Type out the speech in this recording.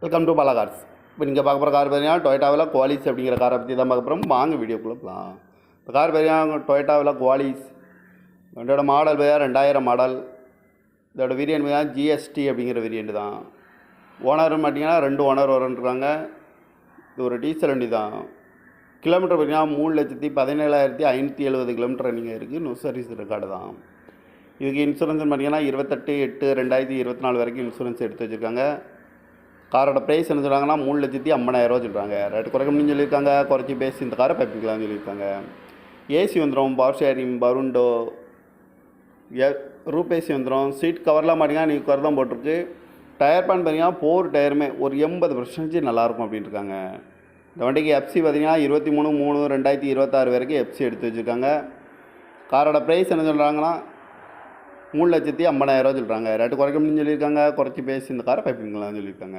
Welcome to Bala cars. இப்போ நீங்கள் பார்க்க போகிற கார் பார்த்தீங்கன்னா டொயோட்டாவில் குவாலிஸ் அப்படிங்கிற காரை பற்றி தான் பார்க்க போகிறோம். வாங்க வீடியோக்குள்ளே போகலாம். இந்த கார் பார்த்தீங்கன்னா டொயோட்டாவில் குவாலிஸ். இதோட மாடல் பார்த்தீங்கன்னா 2000 மாடல். இதோட வேரியன்ட் பார்த்தீங்கன்னா ஜிஎஸ்டி அப்படிங்கிற வேரியன்ட் தான். ஓனர்னு பார்த்தீங்கன்னா 2 ஓனர் வரன்றாங்க. இது ஒரு டீசல் வண்டி தான். கிலோமீட்டர் பார்த்தீங்கன்னா 3,17,570 கிலோமீட்டர் ரன்னிங் இருக்குது. நோ சர்வீஸ் ரெக்கார்டு தான். இதுக்கு இன்சூரன்ஸ் பார்த்தீங்கன்னா 28/8/2024 வரைக்கும் இன்சூரன்ஸ் எடுத்து வச்சுருக்காங்க. காரோட ப்ரைஸ் என்ன சொல்கிறாங்கன்னா 3,50,000 சொல்கிறாங்க. ரேட்டு குறைக்க முடியும்னு சொல்லியிருக்காங்க. குறைச்சி பேசி இந்த காரை பைப்பிக்கலாம்னு சொல்லியிருக்காங்க. ஏசி வந்துடும், பவர் ஷேரிங், பருண்டோ, ரூப் ஏசி வந்துடும். சீட் கவர்லாம் பார்த்தீங்கன்னா நீங்கள் கவர் தான் போட்டிருக்கு. டயர் பேன் பார்த்தீங்கன்னா 4 டயருமே ஒரு 80% நல்லாயிருக்கும் அப்படின்ட்டு இருக்காங்க. இந்த வண்டிக்கு எஃப்சி பார்த்தீங்கன்னா 23/3/2026 வரைக்கும் எஃப்சி எடுத்து வச்சுருக்காங்க. காரோட ப்ரைஸ் என்ன சொல்கிறாங்கன்னா 3,50,000 சொல்கிறாங்க. ரேட்டு குறைக்க முடியும்னு சொல்லியிருக்காங்க. குறைச்சி பேசி இந்த காரை பைப்பிங்களாம்னு சொல்லியிருக்காங்க.